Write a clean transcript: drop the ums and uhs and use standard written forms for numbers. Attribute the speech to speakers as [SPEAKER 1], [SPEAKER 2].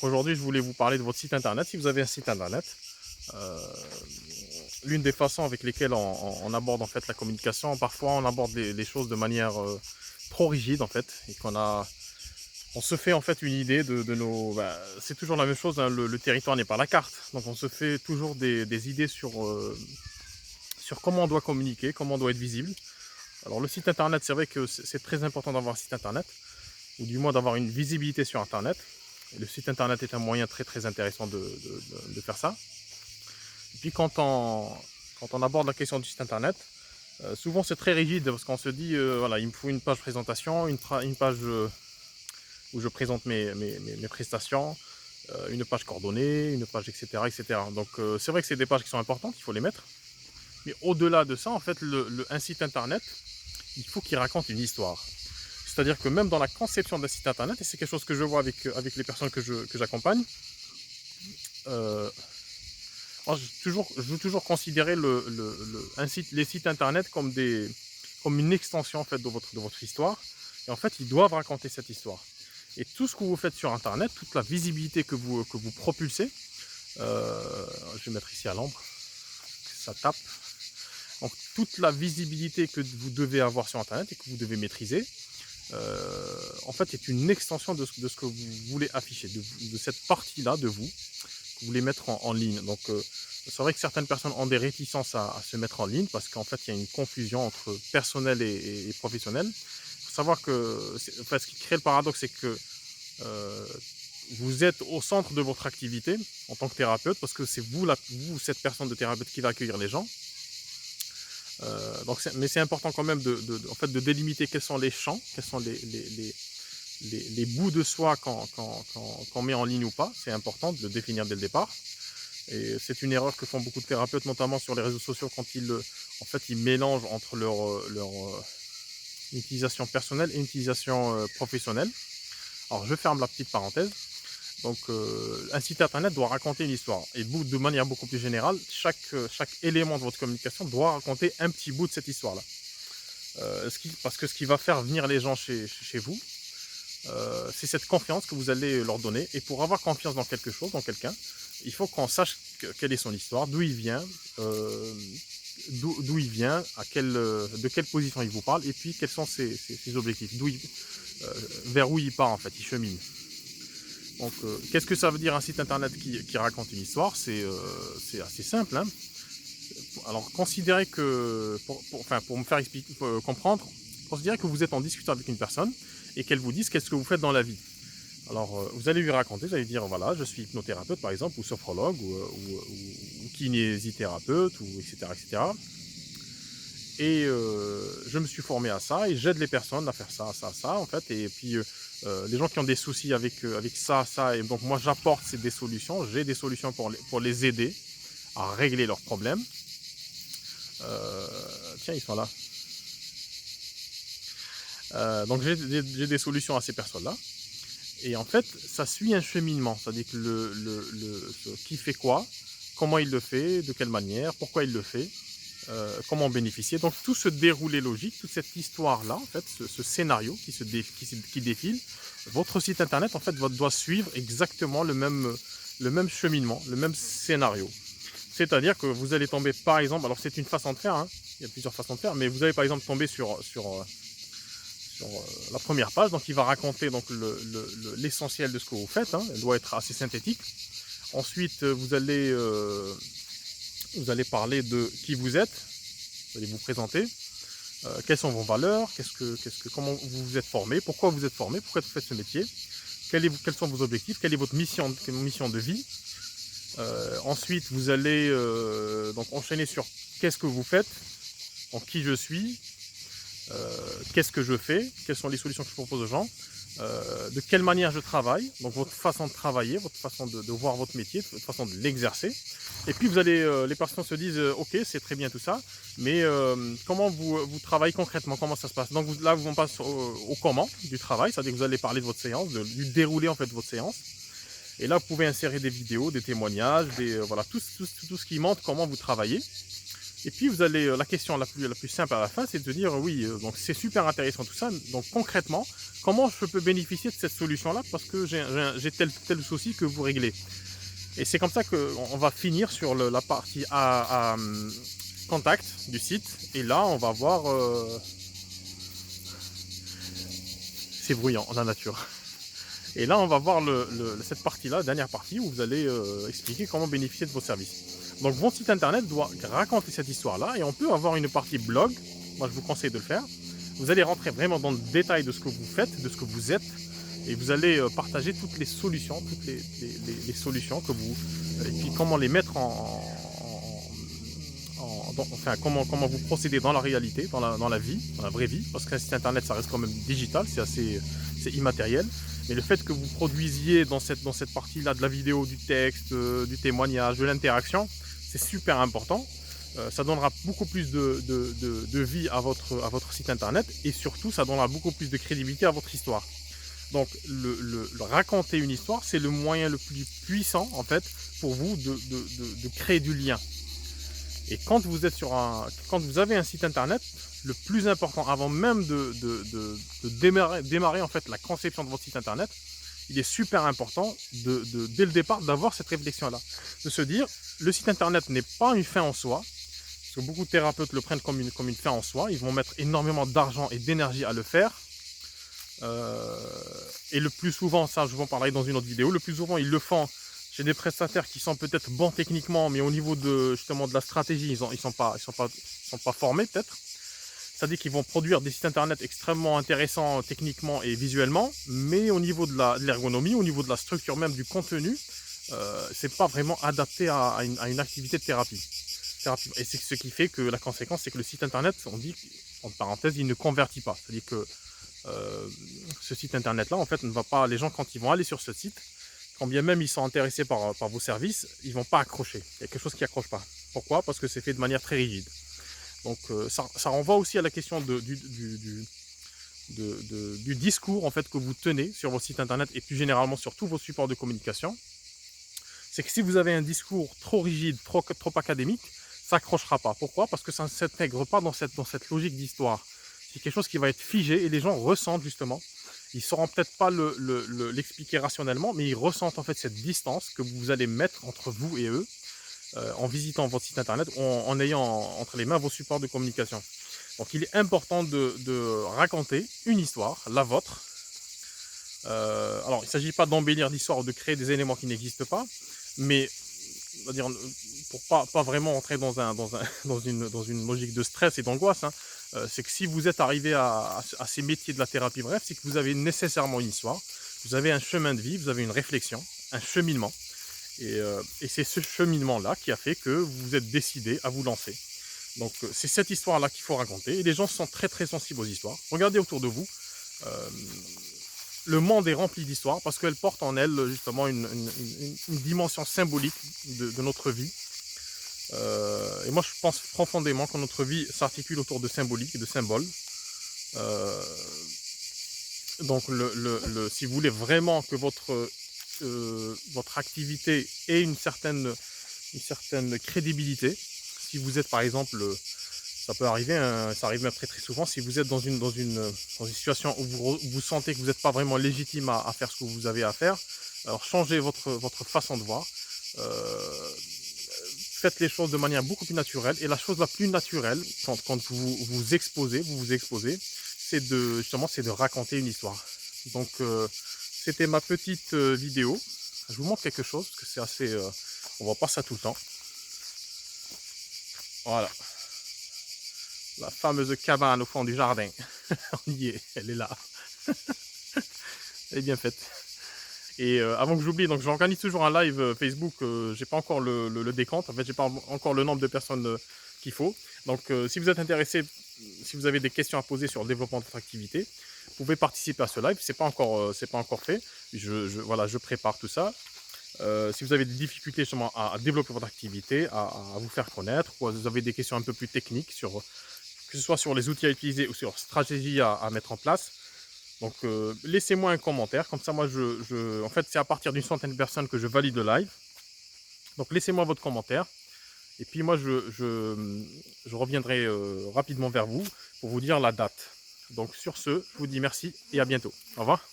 [SPEAKER 1] Donc aujourd'hui, je voulais vous parler de votre site internet. Si vous avez un site internet, euh, l'une des façons avec lesquelles on aborde en fait la communication, parfois on aborde les choses de manière trop rigide en fait, et on se fait en fait une idée de nos. C'est toujours la même chose, hein, le territoire n'est pas la carte, donc on se fait toujours des idées sur comment on doit communiquer, comment on doit être visible. Alors le site internet, c'est vrai que c'est très important d'avoir un site internet, ou du moins d'avoir une visibilité sur internet. Et le site internet est un moyen très très intéressant de faire ça. Et puis quand on aborde la question du site internet, souvent c'est très rigide parce qu'on se dit voilà, il me faut une page présentation, une page où je présente mes prestations, une page coordonnée, une page etc. etc. Donc c'est vrai que c'est des pages qui sont importantes, il faut les mettre. Mais au-delà de ça, en fait, un site internet, il faut qu'il raconte une histoire. C'est-à-dire que même dans la conception d'un site internet, et c'est quelque chose que je vois avec les personnes que j'accompagne, euh, je veux toujours considérer les sites internet comme une extension en fait, de votre histoire. Et en fait, ils doivent raconter cette histoire. Et tout ce que vous faites sur internet, toute la visibilité que vous propulsez, je vais mettre ici à l'ombre, ça tape. Donc toute la visibilité que vous devez avoir sur internet et que vous devez maîtriser, en fait, est une extension de ce que vous voulez afficher, de cette partie-là de vous, que vous voulez mettre en ligne. Donc, c'est vrai que certaines personnes ont des réticences à se mettre en ligne parce qu'en fait, il y a une confusion entre personnel et professionnel. Il faut savoir que, en fait, ce qui crée le paradoxe, c'est que euh, vous êtes au centre de votre activité en tant que thérapeute parce que c'est vous, cette personne de thérapeute qui va accueillir les gens. Mais c'est important quand même en fait, de délimiter quels sont les champs, quels sont les bouts de soi qu'on met en ligne ou pas. C'est important de le définir dès le départ. Et c'est une erreur que font beaucoup de thérapeutes, notamment sur les réseaux sociaux, quand en fait, ils mélangent entre leur utilisation personnelle et utilisation professionnelle. Alors, je ferme la petite parenthèse. Donc, un site internet doit raconter une histoire. Et de manière beaucoup plus générale, chaque élément de votre communication doit raconter un petit bout de cette histoire-là. Parce que ce qui va faire venir les gens chez vous, c'est cette confiance que vous allez leur donner. Et pour avoir confiance dans quelque chose, dans quelqu'un, il faut qu'on sache quelle est son histoire, d'où il vient, de quelle position il vous parle, et puis quels sont ses objectifs, vers où il part en fait, il chemine. Donc, qu'est-ce que ça veut dire un site internet qui raconte une histoire? C'est assez simple, hein. Alors, considérez que, pour me faire comprendre, considérez que vous êtes en discutant avec une personne et qu'elle vous dise qu'est-ce que vous faites dans la vie. Alors, vous allez lui raconter, vous allez dire, voilà, je suis hypnothérapeute par exemple, ou sophrologue, ou kinésithérapeute, ou etc. etc. Et je me suis formé à ça et j'aide les personnes à faire ça, ça, ça, en fait. Et puis, les gens qui ont des soucis avec ça, ça, et donc moi j'apporte des solutions, j'ai des solutions pour les aider à régler leurs problèmes. Tiens, ils sont là. Donc j'ai des solutions à ces personnes-là. Et en fait, ça suit un cheminement, c'est-à-dire que qui fait quoi, comment il le fait, de quelle manière, pourquoi il le fait, comment en bénéficier. Donc tout ce déroulé logique, toute cette histoire-là, en fait, ce scénario qui défile, votre site internet en fait doit suivre exactement le même cheminement, le même scénario. C'est-à-dire que vous allez tomber par exemple, alors c'est une façon de faire, hein, il y a plusieurs façons de faire, mais vous allez par exemple tomber sur la première page, donc il va raconter donc l'essentiel de ce que vous faites, hein, elle doit être assez synthétique. Ensuite, vous allez parler de qui vous êtes, vous allez vous présenter, quelles sont vos valeurs, comment vous vous êtes formé, pourquoi vous êtes formé, pourquoi vous faites ce métier, quels sont vos objectifs, quelle est votre mission de vie. Ensuite, vous allez donc enchaîner sur qu'est-ce que vous faites, donc qui je suis, qu'est-ce que je fais, quelles sont les solutions que je propose aux gens, de quelle manière je travaille, donc votre façon de travailler, votre façon de voir votre métier, votre façon de l'exercer. Et puis les personnes se disent ok, c'est très bien tout ça, mais comment vous travaillez concrètement, comment ça se passe. Donc là, on passe au comment du travail, c'est-à-dire que vous allez parler de votre séance, du déroulé en fait de votre séance. Et là, vous pouvez insérer des vidéos, des témoignages, voilà, tout ce qui montre comment vous travaillez. Et puis vous allez, la question la plus simple à la fin, c'est de dire oui, donc c'est super intéressant tout ça. Donc concrètement, comment je peux bénéficier de cette solution-là parce que j'ai tel souci que vous réglez. Et c'est comme ça qu'on va finir sur la partie contact du site. Et là, on va voir. C'est bruyant, la nature. Et là, on va voir cette partie-là, dernière partie, où vous allez expliquer comment bénéficier de vos services. Donc, votre site internet doit raconter cette histoire-là. Et on peut avoir une partie blog. Moi, je vous conseille de le faire. Vous allez rentrer vraiment dans le détail de ce que vous faites, de ce que vous êtes. Et vous allez partager toutes les solutions, les solutions que vous... et puis comment les mettre enfin, comment vous procédez dans la réalité, dans la vie, dans la vraie vie. Parce qu'un site internet, ça reste quand même digital, c'est immatériel. Mais le fait que vous produisiez dans cette partie-là de la vidéo, du texte, du témoignage, de l'interaction, c'est super important. Ça donnera beaucoup plus de vie à votre site internet et surtout, ça donnera beaucoup plus de crédibilité à votre histoire. Donc, le raconter une histoire, c'est le moyen le plus puissant, en fait, pour vous de créer du lien. Et quand vous avez un site internet, le plus important, avant même de démarrer en fait la conception de votre site internet, il est super important dès le départ d'avoir cette réflexion-là. De se dire, le site internet n'est pas une fin en soi, parce que beaucoup de thérapeutes le prennent comme une fin en soi, ils vont mettre énormément d'argent et d'énergie à le faire. Et le plus souvent, ça je vous en parlerai dans une autre vidéo, le plus souvent ils le font chez des prestataires qui sont peut-être bons techniquement, mais au niveau justement de la stratégie, ils sont pas formés peut-être. C'est-à-dire qu'ils vont produire des sites internet extrêmement intéressants techniquement et visuellement, mais au niveau de l'ergonomie, au niveau de la structure même du contenu, c'est pas vraiment adapté à une activité de thérapie. Et c'est ce qui fait que la conséquence, c'est que le site internet, on dit, en parenthèse, il ne convertit pas. C'est-à-dire que ce site internet-là, en fait, ne va pas. Les gens, quand ils vont aller sur ce site, quand bien même ils sont intéressés par vos services, ils ne vont pas accrocher. Il y a quelque chose qui n'accroche pas. Pourquoi? Parce que c'est fait de manière très rigide. Donc ça renvoie aussi à la question du discours en fait, que vous tenez sur vos sites internet et plus généralement sur tous vos supports de communication. C'est que si vous avez un discours trop rigide, trop académique, ça n'accrochera pas. Pourquoi? Parce que ça ne s'intègre pas dans cette logique d'histoire. C'est quelque chose qui va être figé et les gens ressentent justement. Ils ne sauront peut-être pas l'expliquer rationnellement, mais ils ressentent en fait cette distance que vous allez mettre entre vous et eux en visitant votre site internet, en ayant entre les mains vos supports de communication. Donc il est important de raconter une histoire, la vôtre. Alors il ne s'agit pas d'embellir l'histoire ou de créer des éléments qui n'existent pas, mais on va dire, pour pas vraiment entrer dans une logique de stress et d'angoisse, hein, c'est que si vous êtes arrivé à ces métiers de la thérapie, bref, c'est que vous avez nécessairement une histoire, vous avez un chemin de vie, vous avez une réflexion, un cheminement. Et c'est ce cheminement-là qui a fait que vous vous êtes décidé à vous lancer. Donc c'est cette histoire-là qu'il faut raconter. Et les gens sont très très sensibles aux histoires. Regardez autour de vous. Le monde est rempli d'histoires parce qu'elle porte en elle justement une dimension symbolique de notre vie. Et moi je pense profondément que notre vie s'articule autour de symboliques et de symboles. Donc si vous voulez vraiment que votre activité ait une certaine crédibilité, si vous êtes par exemple, ça peut arriver, hein, ça arrive même très très souvent, si vous êtes dans une situation où vous sentez que vous n'êtes pas vraiment légitime à faire ce que vous avez à faire, alors changez votre façon de voir, faites les choses de manière beaucoup plus naturelle. Et la chose la plus naturelle, quand vous vous exposez, c'est de raconter une histoire. Donc c'était ma petite vidéo. Je vous montre quelque chose, parce que c'est assez... on voit pas ça tout le temps. Voilà. La fameuse cabane au fond du jardin. On y est, elle est là. Elle est bien faite. Et avant que j'oublie, donc j'organise toujours un live Facebook. J'ai pas encore le décompte. En fait, j'ai pas encore le nombre de personnes qu'il faut. Donc, si vous êtes intéressé, si vous avez des questions à poser sur le développement de votre activité, vous pouvez participer à ce live. C'est pas encore fait. Voilà, je prépare tout ça. Si vous avez des difficultés justement à développer votre activité, à vous faire connaître, ou vous avez des questions un peu plus techniques que ce soit sur les outils à utiliser ou sur la stratégie à mettre en place. Donc laissez-moi un commentaire, comme ça moi en fait c'est à partir d'une centaine de personnes que je valide le live. Donc laissez-moi votre commentaire Et puis moi, je reviendrai rapidement vers vous pour vous dire la date. Donc sur ce, je vous dis merci et à bientôt. Au revoir.